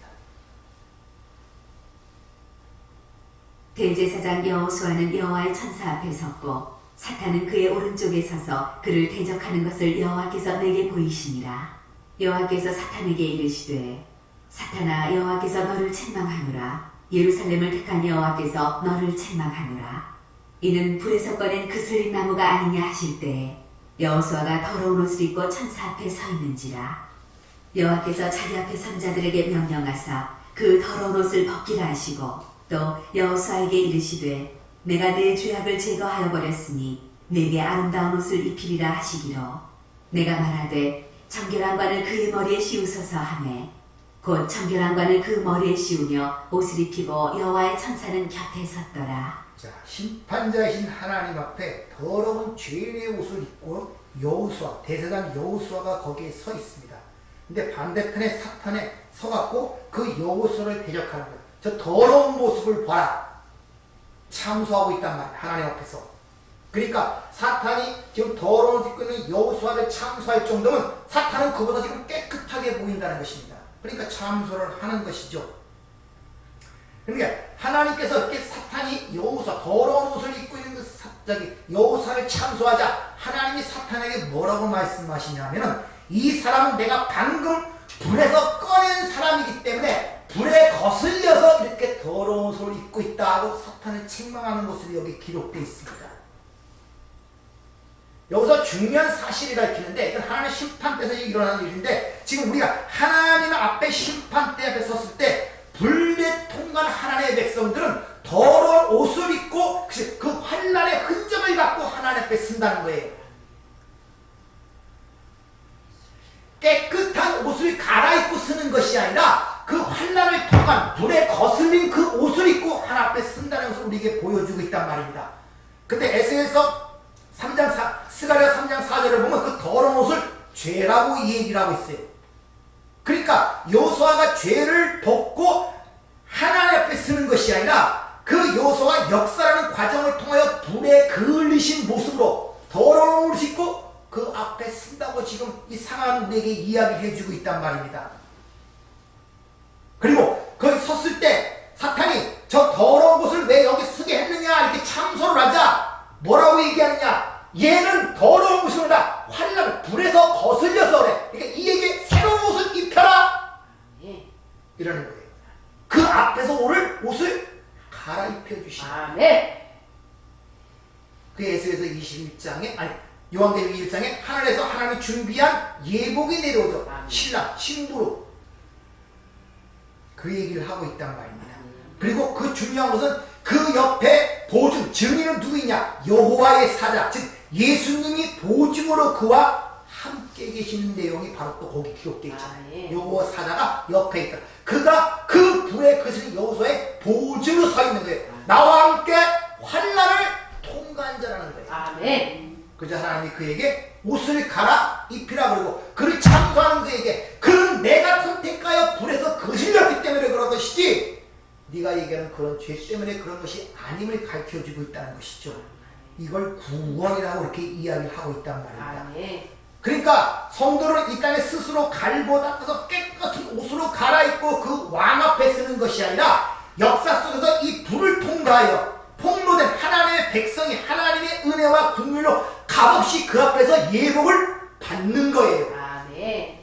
대제사장 여호수아는 여호와의 천사 앞에 섰고 사탄은 그의 오른쪽에 서서 그를 대적하는 것을 여호와께서 내게 보이시니라. 여호와께서 사탄에게 이르시되 사탄아 여호와께서 너를 책망하노라. 예루살렘을 택한 여호와께서 너를 책망하노라. 이는 불에서 꺼낸 그슬린 나무가 아니냐 하실 때에 여호수아가 더러운 옷을 입고 천사 앞에 서 있는지라. 여호와께서 자기 앞에 선 자들에게 명령하사 그 더러운 옷을 벗기라 하시고 또 여호수아에게 이르시되 내가 내 죄악을 제거하여 버렸으니 내게 아름다운 옷을 입히리라 하시기로 내가 말하되 정결한 관을 그의 머리에 씌우소서 하매 곧 정결한 관을 그 머리에 씌우며 옷을 입히고 여호와의 천사는 곁에 섰더라. 자, 심판자이신 하나님 앞에 더러운 죄의 옷을 입고 여호수아, 대제사장 여호수아가 거기에 서 있습니다. 근데 반대편에 사탄에 서갖고 그 여호수아를 대적하는 거예요. 저 더러운 모습을 봐라. 참소하고 있단 말이에요. 하나님 앞에서. 그러니까 사탄이 지금 더러운 옷을 입고 있는 여호수아를 참소할 정도면 사탄은 그보다 지금 깨끗하게 보인다는 것입니다. 그러니까 참소를 하는 것이죠. 그러니까 하나님께서 이렇게 사탄이 여호수아, 더러운 옷을 입고 있는 여호수아를 참소하자 하나님이 사탄에게 뭐라고 말씀하시냐면은 이 사람은 내가 방금 불에서 꺼낸 사람이기 때문에 불에 거슬려서 이렇게 더러운 옷을 입고 있다 하고 사탄을 책망하는 모습이 여기 기록되어 있습니다. 여기서 중요한 사실이 밝히는데 이건 하나님의 심판대에서 일어나는 일인데 지금 우리가 하나님 앞에 심판대 앞에 섰을 때 불에 통과한 하나님의 백성들은 더러운 옷을 입고 그 환난의 흔적을 갖고 하나님 앞에 쓴다는 거예요. 깨끗한 옷을 갈아입고 쓰는 것이 아니라 그 환난을 통한 불에 거슬린 그 옷을 입고 하나님 앞에 쓴다는 것을 우리에게 보여주고 있단 말입니다. 근데 에스겔서 3장 스가랴 3장 4절을 보면 그 더러운 옷을 죄라고 이 얘기를 하고 있어요. 그러니까 여호수아가 죄를 벗고 하나님 앞에 쓰는 것이 아니라 그 여호수아가 역사라는 과정을 통하여 불에 그을리신 모습으로 더러운 옷을 입고 그 앞에 쓴다고 지금 이 상황을 우리에게 이야기해 주고 있단 말입니다. 그리고 거기 섰을 때 사탄이 저 더러운 것을 왜 여기 쓰게 했느냐 이렇게 참소를 하자 뭐라고 얘기하느냐 얘는 더러운 것이 아니라 환난 불에서 거슬려서 그래. 그러니까 이에게 새로운 옷을 입혀라 이러는 거예요. 그 앞에서 오늘 옷을 갈아입혀 주시는 아멘. 그 에스겔서 21장에 아니 요한계시록 1장에 하늘에서 하나님이 준비한 예복이 내려오죠. 아멘. 신랑 신부로 그 얘기를 하고 있단 말입니다. 그리고 그 중요한 것은 그 옆에 보증 증인은 누구이냐 여호와의 사자 즉 예수님이 보증으로 그와 함께 계시는 내용이 바로 또 거기 기록되어 있잖아요. 여호와 사자가 옆에 있다. 그가 그 불에 그슬린 여호수아의 보증으로 서 있는 거예요. 나와 함께 환난을 통과한 자라는 거예요. 아멘. 그저 하나님이 그에게 옷을 갈아입히라 그러고 그를 참소하는 그에게 그는 내가 선택하여 불에서 거슬렸기 때문에 그런 것이지 네가 얘기하는 그런 죄 때문에 그런 것이 아님을 가르쳐주고 있다는 것이죠. 이걸 구원이라고 이렇게 이야기를 하고 있단 말입니다. 아멘. 그러니까 성도를 이 땅에 스스로 갈고 닦아서 깨끗한 옷으로 갈아입고 그 왕 앞에 쓰는 것이 아니라 역사 속에서 이 불을 통과하여 폭로된 하나님의 백성이 하나님의 은혜와 긍휼로 값없이 그 앞에서 예복을 받는 거예요. 아멘.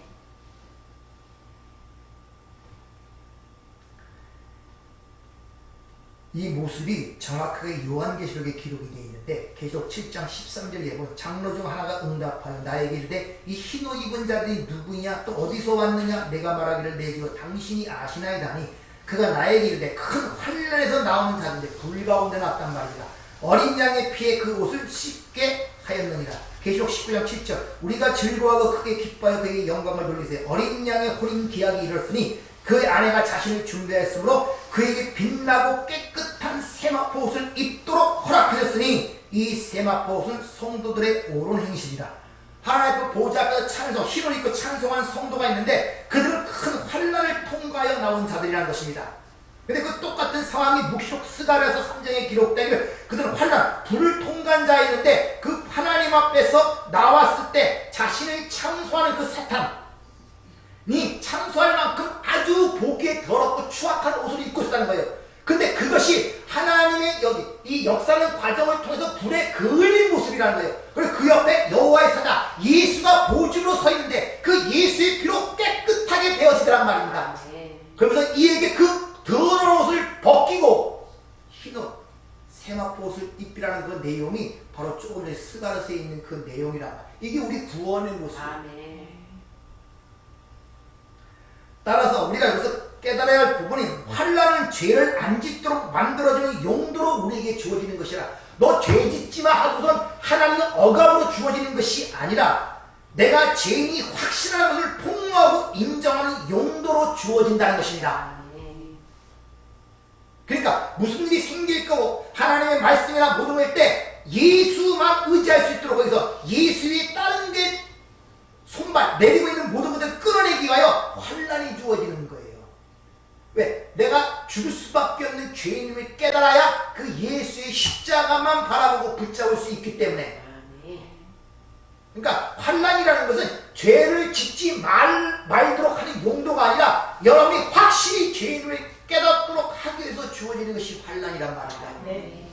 이 모습이 정확하게 요한계시록에 기록이 되어 있는데 계시록 7장 13절에 보면 장로 중 하나가 응답하여 나에게 이르되 이 흰옷 입은 자들이 누구냐 또 어디서 왔느냐 내가 말하기를 내게 당신이 아시나이다 하니 그가 나에게 이르되 큰 환난에서 나오는 자인데 불 가운데 났단 말이다. 어린 양의 피에 그 옷을 씻게 하였느니라. 계시록 19장 7절 우리가 즐거워하고 크게 기뻐하여 그에게 영광을 돌리세 어린 양의 호림 기약이 이르렀으니 그의 아내가 자신을 준비하였으므로 그에게 빛나고 깨끗한 세마포 옷을 입도록 허락하셨으니 이 세마포 옷은 성도들의 옳은 행실이라. 하나님 보좌 앞에서 찬송, 흰옷 입고 찬송하는 성도가 있는데 그들은 큰 환난을 통과하여 나온 자들이라는 것입니다. 근데 그 똑같은 상황이 묵시록 스가랴서 3장에 기록되기를 그들은 환난, 불을 통과한 자였는데 그 하나님 앞에서 나왔을 때 자신을 창소하는 그 사탄이 창소할 만큼 아주 보기에 더럽고 추악한 옷을 입고 있었다는 거예요. 근데 그것이 하나님의 여기 이 역사하는 과정을 통해서 불에 그을린 모습이라는 거예요. 그리고 그 옆에 여호와의 사자 예수가 보증으로 서 있는데 그 예수의 피로 깨끗하게 되어지더란 말입니다. 그러면서 이에게 그 더러운 옷을 벗기고 흰옷 세마포 옷을 입히라는 그 내용이 바로 조금 전에 스가랴서에 있는 그 내용이란 말이에요. 이게 우리 구원의 모습이에요. 따라서 우리가 여기서 깨달아야 할 부분이 환난은 죄를 안 짓도록 만들어주는 용도로 우리에게 주어지는 것이라 너 죄 짓지마 하고선 하나님의 억압으로 주어지는 것이 아니라 내가 죄인이 확실한 것을 폭로하고 인정하는 용도로 주어진다는 것입니다. 그러니까 무슨 일이 생길 거고 하나님의 말씀이나 모든 걸 때 예수만 의지할 수 있도록 거기서 예수 위에 다른 게 손발 내리고 있는 모든 것들을 끌어내기 위하여 환난이 주어지는 거예요. 왜? 내가 죽을 수밖에 없는 죄인임을 깨달아야 그 예수의 십자가만 바라보고 붙잡을 수 있기 때문에. 그러니까 환난이라는 것은 죄를 짓지 말도록 하는 용도가 아니라 여러분이 확실히 죄인임을 깨닫도록 하기 위해서 주어지는 것이 환난이란 말입니다.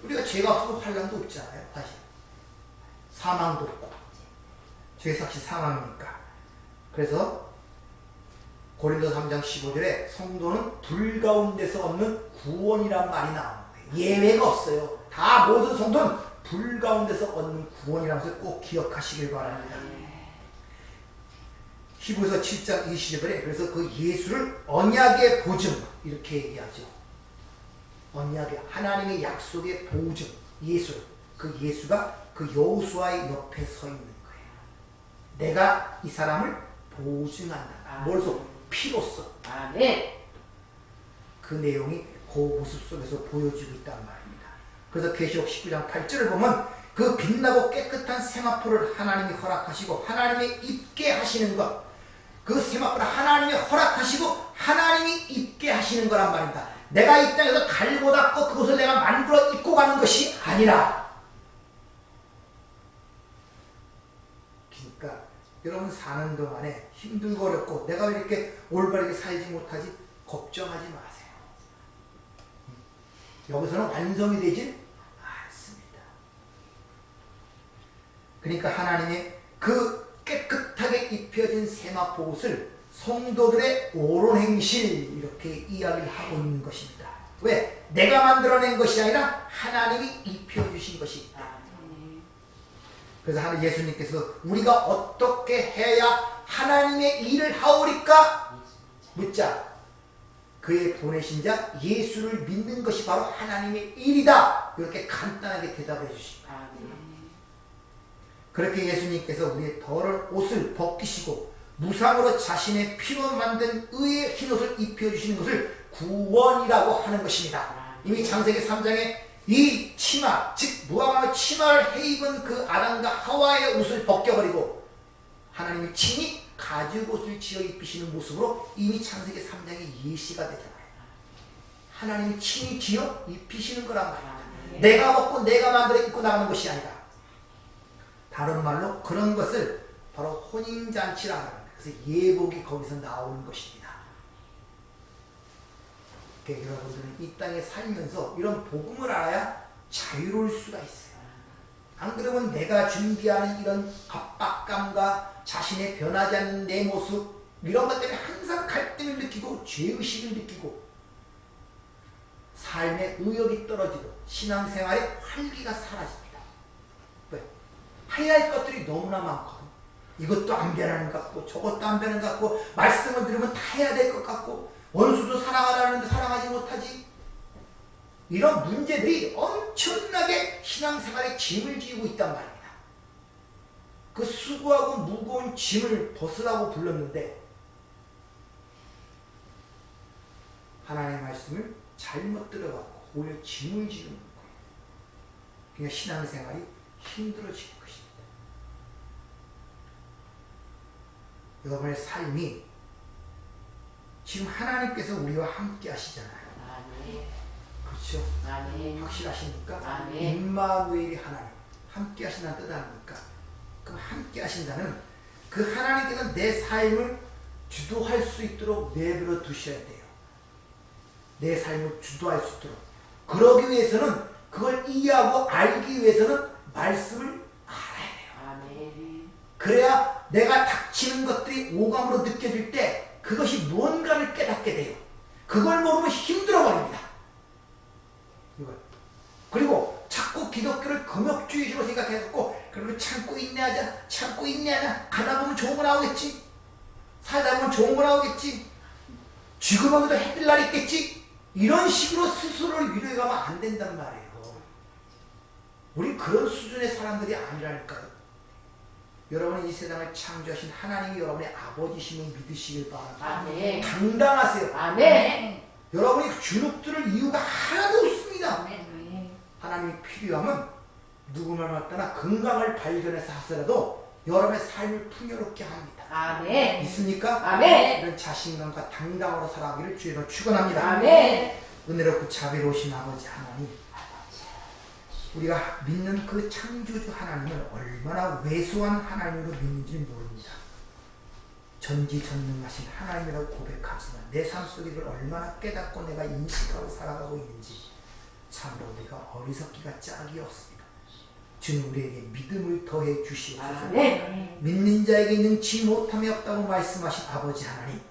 우리가 죄가 없어도 환난도 없잖아요. 사실 사망도 없고 죄 삭시 사망이니까. 그래서 고린도 3장 15절에 성도는 불 가운데서 얻는 구원이란 말이 나오는 거예요. 예외가 없어요. 다 모든 성도는 불 가운데서 얻는 구원이라는 것을 꼭 기억하시길 바랍니다. 히브리서 7장 20절에 그래서 그 예수를 언약의 보증 이렇게 얘기하죠. 언약의 하나님의 약속의 보증 예수, 그 예수가 그 여호수아의 옆에 서 있는 거예요. 내가 이 사람을 보증한다. 뭘로? 피로써. 그 내용이 그 모습 속에서 보여지고 있단 말입니다. 그래서 계시록 19장 8절을 보면 그 빛나고 깨끗한 세마포를 하나님이 허락하시고 하나님이 입게 하시는 것, 그 세마포를 하나님이 허락하시고 하나님이 입게 하시는 거란 말입니다. 내가 이 땅에서 갈고 닦고 그것을 내가 만들어 입고 가는 것이 아니라. 그러니까 여러분 사는 동안에 힘들고 어렵고 내가 왜 이렇게 올바르게 살지 못하지 걱정하지 마세요. 여기서는 완성이 되지 않습니다. 그러니까 하나님의 그 깨끗하게 입혀진 세마포 옷을 성도들의 옳은 행실 이렇게 이야기를 하고 있는 것입니다. 왜? 내가 만들어낸 것이 아니라 하나님이 입혀주신 것이다. 그래서 하나님 예수님께서 우리가 어떻게 해야 하나님의 일을 하오리까? 묻자. 그의 보내신 자 예수를 믿는 것이 바로 하나님의 일이다. 이렇게 간단하게 대답해 주십니다. 그렇게 예수님께서 우리의 더러운 옷을 벗기시고 무상으로 자신의 피로 만든 의의 흰옷을 입혀주시는 것을 구원이라고 하는 것입니다. 이미 창세기 3장에 이 치마, 즉 무함의 치마를 해입은 그 아담과 하와의 옷을 벗겨버리고 하나님이 친히 가죽옷을 지어 입히시는 모습으로 이미 창세기 3장에 예시가 되잖아요. 하나님이 친히 지어 입히시는 거란 말입니다. 내가 벗고 내가 만들어 입고 나가는 것이 아니라. 다른 말로 그런 것을 바로 혼인잔치라 합니다. 그래서 예복이 거기서 나오는 것입니다. 그러니까 여러분들은 이 땅에 살면서 이런 복음을 알아야 자유로울 수가 있어요. 안 그러면 내가 준비하는 이런 압박감과 자신의 변하지 않는 내 모습 이런 것 때문에 항상 갈등을 느끼고 죄의식을 느끼고 삶의 의욕이 떨어지고 신앙생활의 활기가 사라집니다. 왜? 해야 할 것들이 너무나 많거든. 이것도 안 변하는 것 같고 저것도 안 변하는 것 같고 말씀을 들으면 다 해야 될 것 같고 원수도 사랑하라는데 사랑하지 못하지. 이런 문제들이 엄청나게 신앙생활에 짐을 지고 있단 말입니다. 그 수고하고 무거운 짐을 벗으라고 불렀는데 하나님의 말씀을 잘못 들어갖고 오히려 짐을 지는 거예요. 그러니까 신앙생활이 힘들어지는 것입니다. 여러분의 삶이 지금 하나님께서 우리와 함께 하시잖아요. 아멘. 그렇죠? 아멘. 확실하십니까? 아멘. 임마누엘이 하나님 함께 하신다는 뜻 아닙니까? 그럼 함께 하신다는 그 하나님께서 내 삶을 주도할 수 있도록 내버려 두셔야 돼요. 내 삶을 주도할 수 있도록. 그러기 위해서는 그걸 이해하고 알기 위해서는 말씀을 알아야 돼요. 아멘. 그래야 내가 닥치는 것들이 오감으로 느껴질 때 그것이 무언가를 깨닫게 돼요. 그걸 모르면 힘들어버립니다. 이걸. 그리고 자꾸 기독교를 금욕주의식으로 생각해갖고 그리고 참고 인내하자, 참고 인내하자. 가다 보면 좋은 거 나오겠지. 살다 보면 좋은 거 나오겠지. 지금하고도 해뜰 날 있겠지. 이런 식으로 스스로를 위로해가면 안 된단 말이에요. 우리 그런 수준의 사람들이 아니라니까요. 여러분은 이 세상을 창조하신 하나님이 여러분의 아버지심을 믿으시길 바랍니다. 아멘. 당당하세요. 아멘. 여러분이 주눅들을 이유가 하나도 없습니다. 아멘. 하나님이 필요하면 누구나 맞거나 건강을 발견해서 하더라도 여러분의 삶을 풍요롭게 합니다. 아멘. 있습니까? 아멘. 이런 자신감과 당당으로 살아가기를 주의로 축원합니다. 아멘. 은혜롭고 자비로우신 아버지 하나님, 우리가 믿는 그 창조주 하나님을 얼마나 왜소한 하나님으로 믿는지 모릅니다. 전지전능하신 하나님이라고 고백하지만 내 삶 속에 이걸 얼마나 깨닫고 내가 인식하고 살아가고 있는지 참으로 우리가 어리석기가 짝이 없습니다. 주님 우리에게 믿음을 더해 주시옵소서. 아멘. 믿는 자에게 능치 못함이 없다고 말씀하신 아버지 하나님,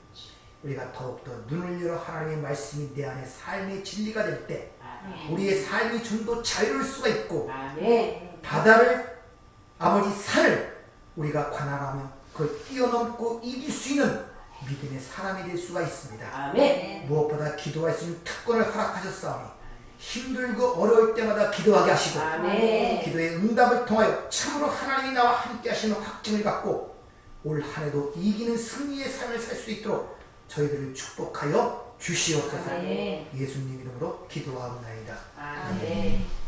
우리가 더욱더 눈을 열어 하나님의 말씀이 내 안에 삶의 진리가 될 때 우리의 삶이 좀 더 자유로울 수가 있고 아멘. 바다를 아버지 산을 우리가 관할하며 그걸 뛰어넘고 이길 수 있는 믿음의 사람이 될 수가 있습니다. 아멘. 무엇보다 기도할 수 있는 특권을 허락하셨사오니 힘들고 어려울 때마다 기도하게 하시고 아멘. 기도의 응답을 통하여 참으로 하나님이 나와 함께 하시는 확증을 갖고 올 한 해도 이기는 승리의 삶을 살 수 있도록 저희들을 축복하여 주시옵소서. 아멘. 예수님 이름으로 기도하옵나이다. 아멘.